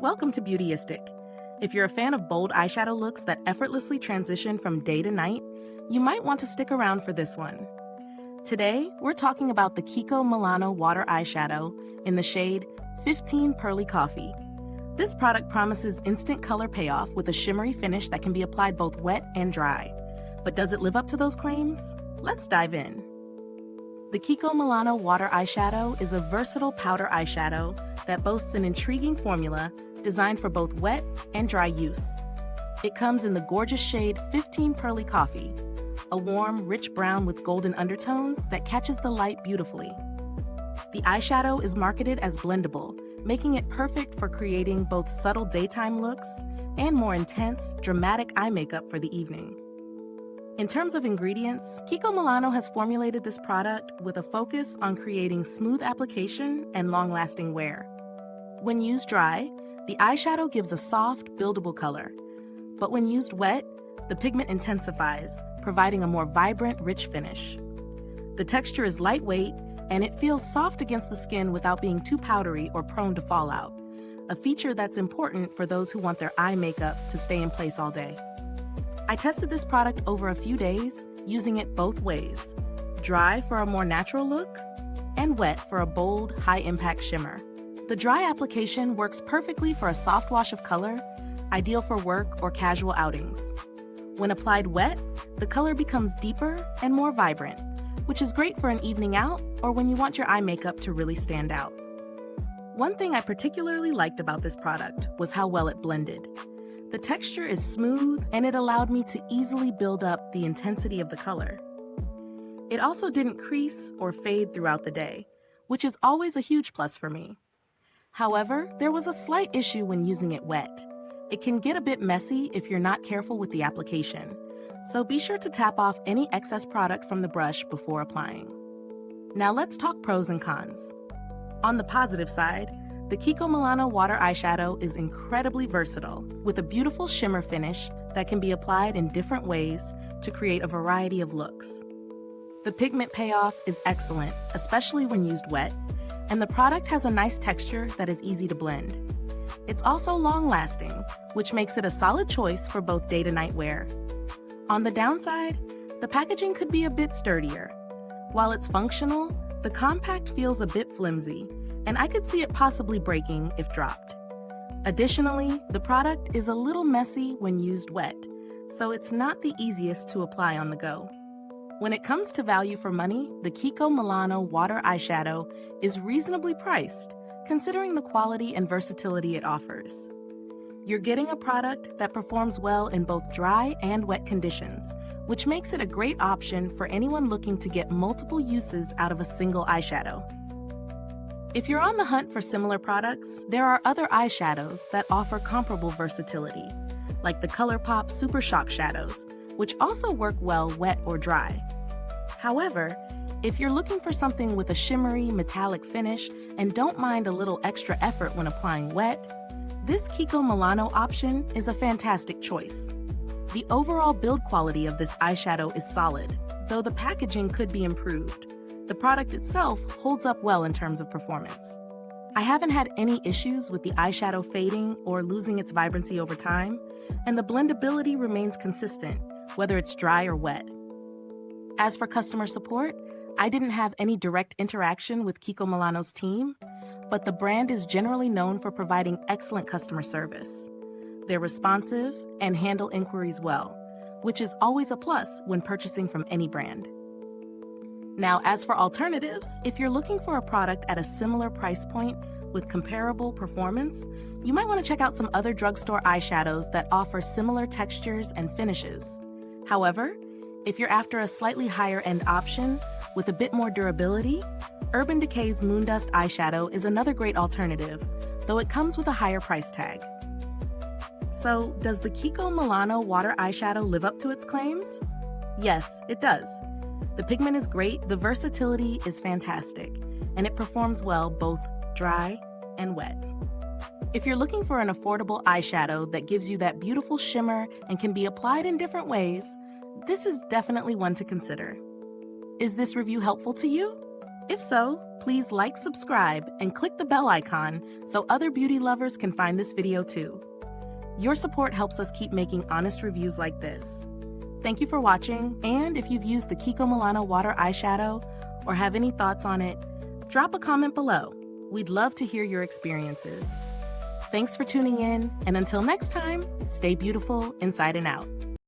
Welcome to Beautyistic. If you're a fan of bold eyeshadow looks that effortlessly transition from day to night, you might want to stick around for this one. Today, we're talking about the Kiko Milano Water Eyeshadow in the shade 15 Pearly Coffee. This product promises instant color payoff with a shimmery finish that can be applied both wet and dry. But does it live up to those claims? Let's dive in. The Kiko Milano Water Eyeshadow is a versatile powder eyeshadow that boasts an intriguing formula designed for both wet and dry use. It comes in the gorgeous shade 15 Pearly Coffee, a warm, rich brown with golden undertones that catches the light beautifully. The eyeshadow is marketed as blendable, making it perfect for creating both subtle daytime looks and more intense, dramatic eye makeup for the evening. In terms of ingredients, Kiko Milano has formulated this product with a focus on creating smooth application and long-lasting wear. When used dry, the eyeshadow gives a soft, buildable color. But when used wet, the pigment intensifies, providing a more vibrant, rich finish. The texture is lightweight, and it feels soft against the skin without being too powdery or prone to fallout, a feature that's important for those who want their eye makeup to stay in place all day. I tested this product over a few days, using it both ways, dry for a more natural look, and wet for a bold, high-impact shimmer. The dry application works perfectly for a soft wash of color, ideal for work or casual outings. When applied wet, the color becomes deeper and more vibrant, which is great for an evening out or when you want your eye makeup to really stand out. One thing I particularly liked about this product was how well it blended. The texture is smooth and it allowed me to easily build up the intensity of the color. It also didn't crease or fade throughout the day, which is always a huge plus for me. However, there was a slight issue when using it wet. It can get a bit messy if you're not careful with the application, so be sure to tap off any excess product from the brush before applying. Now let's talk pros and cons. On the positive side, the Kiko Milano Water Eyeshadow is incredibly versatile, with a beautiful shimmer finish that can be applied in different ways to create a variety of looks. The pigment payoff is excellent, especially when used wet, and the product has a nice texture that is easy to blend. It's also long-lasting, which makes it a solid choice for both day to night wear. On the downside, the packaging could be a bit sturdier. While it's functional, the compact feels a bit flimsy, and I could see it possibly breaking if dropped. Additionally, the product is a little messy when used wet, so it's not the easiest to apply on the go. When it comes to value for money, the Kiko Milano Water Eyeshadow is reasonably priced, considering the quality and versatility it offers. You're getting a product that performs well in both dry and wet conditions, which makes it a great option for anyone looking to get multiple uses out of a single eyeshadow. If you're on the hunt for similar products, there are other eyeshadows that offer comparable versatility, like the ColourPop Super Shock Shadows, which also work well wet or dry. However, if you're looking for something with a shimmery, metallic finish and don't mind a little extra effort when applying wet, this Kiko Milano option is a fantastic choice. The overall build quality of this eyeshadow is solid, though the packaging could be improved. The product itself holds up well in terms of performance. I haven't had any issues with the eyeshadow fading or losing its vibrancy over time, and the blendability remains consistent, whether it's dry or wet. As for customer support, I didn't have any direct interaction with Kiko Milano's team, but the brand is generally known for providing excellent customer service. They're responsive and handle inquiries well, which is always a plus when purchasing from any brand. Now, as for alternatives, if you're looking for a product at a similar price point with comparable performance, you might want to check out some other drugstore eyeshadows that offer similar textures and finishes. However, if you're after a slightly higher-end option with a bit more durability, Urban Decay's Moondust eyeshadow is another great alternative, though it comes with a higher price tag. So, does the Kiko Milano Water Eyeshadow live up to its claims? Yes, it does. The pigment is great, the versatility is fantastic, and it performs well both dry and wet. If you're looking for an affordable eyeshadow that gives you that beautiful shimmer and can be applied in different ways, this is definitely one to consider. Is this review helpful to you? If so, please like, subscribe, and click the bell icon so other beauty lovers can find this video too. Your support helps us keep making honest reviews like this. Thank you for watching, and if you've used the Kiko Milano Water Eyeshadow or have any thoughts on it, drop a comment below. We'd love to hear your experiences. Thanks for tuning in, and until next time, stay beautiful inside and out.